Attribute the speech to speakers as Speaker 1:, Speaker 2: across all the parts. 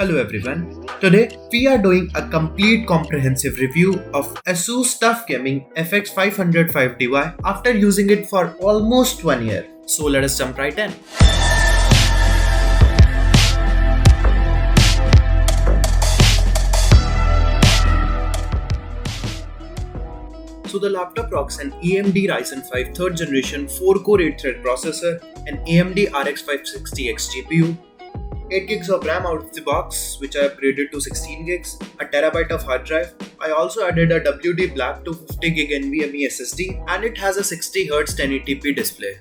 Speaker 1: Hello everyone. Today we are doing a complete comprehensive review of ASUS TUF FX505DY after using it for almost 1 year. So let us jump right in. So the laptop rocks an AMD Ryzen 5 3rd generation 4-core 8-thread processor, an AMD RX 560X GPU, 8 gigs of RAM out of the box, which I upgraded to 16 gigs, a terabyte of hard drive. I also added a WD Black 250 gig NVMe SSD, and it has a 60Hz 1080p display.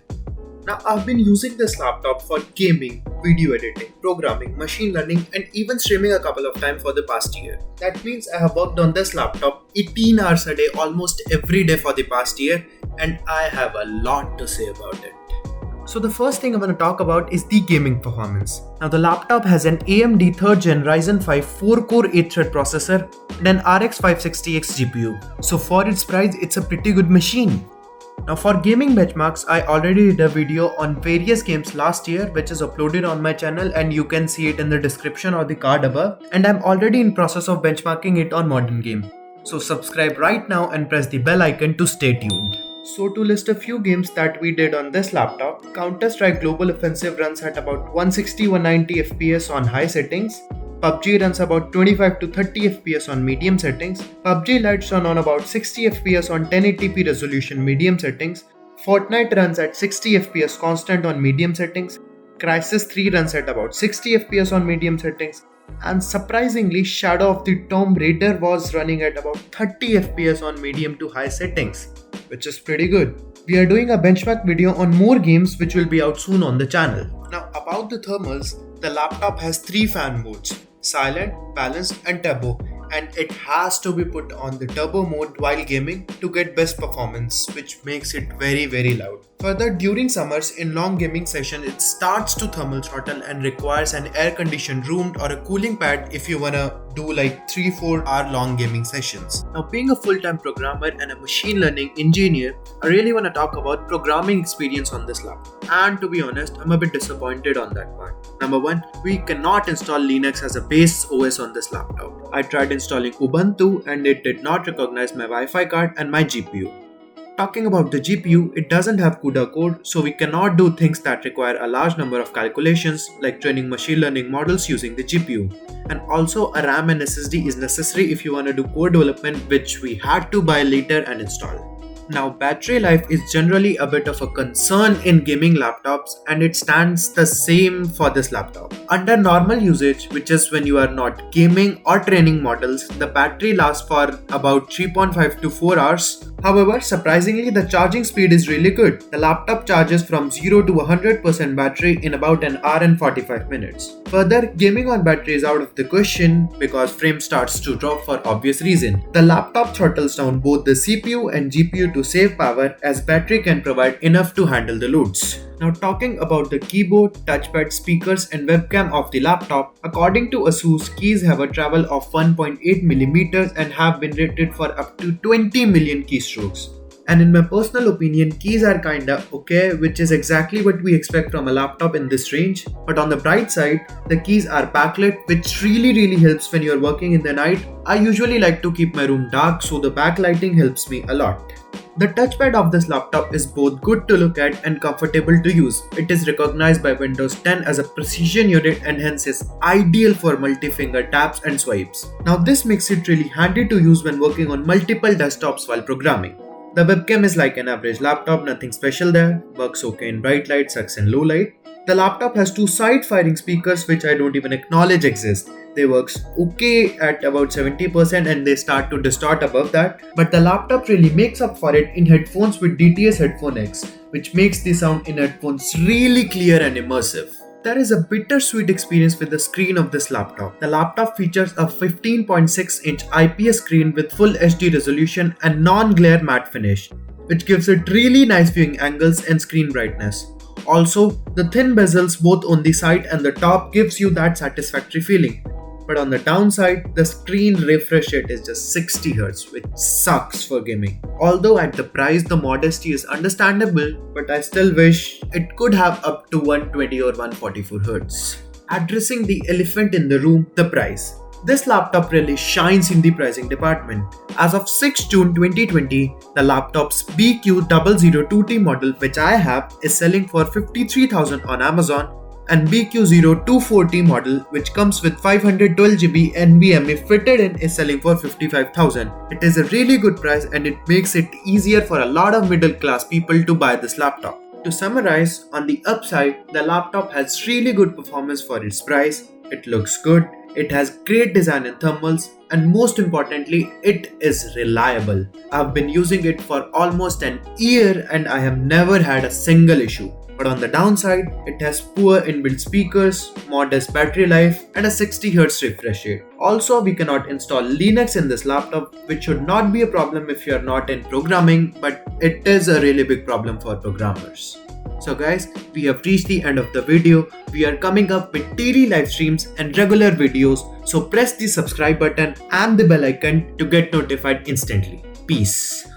Speaker 1: Now I've been using this laptop for gaming, video editing, programming, machine learning, and even streaming a couple of times for the past year. That means I have worked on this laptop 18 hours a day almost every day for the past year, and I have a lot to say about it. So the first thing I'm going to talk about is the gaming performance. Now the laptop has an AMD 3rd gen Ryzen 5 4-core 8-thread processor and an RX 560X GPU. So for its price, it's a pretty good machine. Now for gaming benchmarks, I already did a video on various games last year which is uploaded on my channel, and you can see it in the description or the card above, and I'm already in process of benchmarking it on modern game. So subscribe right now and press the bell icon to stay tuned. So to list a few games that we did on this laptop, Counter-Strike Global Offensive runs at about 160-190 FPS on high settings, PUBG runs about 25 to 30 FPS on medium settings, PUBG Lite run on about 60 FPS on 1080p resolution medium settings, Fortnite runs at 60 FPS constant on medium settings, Crysis 3 runs at about 60 FPS on medium settings, and surprisingly Shadow of the Tomb Raider was running at about 30 FPS on medium to high settings, which is pretty good. We are doing a benchmark video on more games which will be out soon on the channel. Now about the thermals, the laptop has 3 fan modes: silent, balanced and turbo, and it has to be put on the turbo mode while gaming to get best performance, which makes it very loud. Further, during summers in long gaming session, it starts to thermal throttle and requires an air conditioned room or a cooling pad if you wanna do like 3-4 hour long gaming sessions. Now being a full-time programmer and a machine learning engineer, I really wanna talk about programming experience on this laptop. And to be honest, I'm a bit disappointed on that part. Number 1, we cannot install Linux as a base OS on this laptop. I tried installing Ubuntu and it did not recognize my Wi-Fi card and my GPU. Talking about the GPU, it doesn't have CUDA code, so we cannot do things that require a large number of calculations like training machine learning models using the GPU. And also a RAM and SSD is necessary if you want to do code development, which we had to buy later and install. Now battery life is generally a bit of a concern in gaming laptops, and it stands the same for this laptop. Under normal usage, which is when you are not gaming or training models, the battery lasts for about 3.5 to 4 hours. However, surprisingly, the charging speed is really good. The laptop charges from 0 to 100% battery in about an hour and 45 minutes. Further, gaming on battery is out of the question because frame starts to drop for obvious reason. The laptop throttles down both the CPU and GPU to save power, as battery can provide enough to handle the loads. Now talking about the keyboard, touchpad, speakers and webcam of the laptop, according to ASUS, keys have a travel of 1.8mm and have been rated for up to 20 million keystrokes. And in my personal opinion, keys are kinda okay, which is exactly what we expect from a laptop in this range. But on the bright side, the keys are backlit, which really helps when you're working in the night. I usually like to keep my room dark, so the backlighting helps me a lot. The touchpad of this laptop is both good to look at and comfortable to use. It is recognized by Windows 10 as a precision unit and hence is ideal for multi-finger taps and swipes. Now this makes it really handy to use when working on multiple desktops while programming. The webcam is like an average laptop, nothing special there, works okay in bright light, sucks in low light. The laptop has 2 side-firing speakers which I don't even acknowledge exist. They works okay at about 70% and they start to distort above that, but the laptop really makes up for it in headphones with DTS Headphone X, which makes the sound in headphones really clear and immersive. There is a bittersweet experience with the screen of this laptop. The laptop features a 15.6-inch IPS screen with full HD resolution and non-glare matte finish, which gives it really nice viewing angles and screen brightness. Also, the thin bezels both on the side and the top gives you that satisfactory feeling. But on the downside, the screen refresh rate is just 60Hz, which sucks for gaming. Although at the price, the modesty is understandable, but I still wish it could have up to 120 or 144Hz. addressing the elephant in the room, the price. This laptop really shines in the pricing department. As of 6 June 2020, the laptop's BQ002T model, which I have, is selling for 53,000 on Amazon, and BQ024T model, which comes with 512GB NVMe fitted in, is selling for 55,000. It is a really good price and it makes it easier for a lot of middle class people to buy this laptop. To summarize, on the upside, the laptop has really good performance for its price, it looks good, it has great design and thermals, and most importantly, it is reliable. I've been using it for almost an year and I have never had a single issue. But on the downside, it has poor inbuilt speakers, modest battery life, and a 60Hz refresh rate. Also, we cannot install Linux in this laptop, which should not be a problem if you are not in programming, but it is a really big problem for programmers. So guys, we have reached the end of the video. We are coming up with daily live streams and regular videos, so press the subscribe button and the bell icon to get notified instantly. Peace.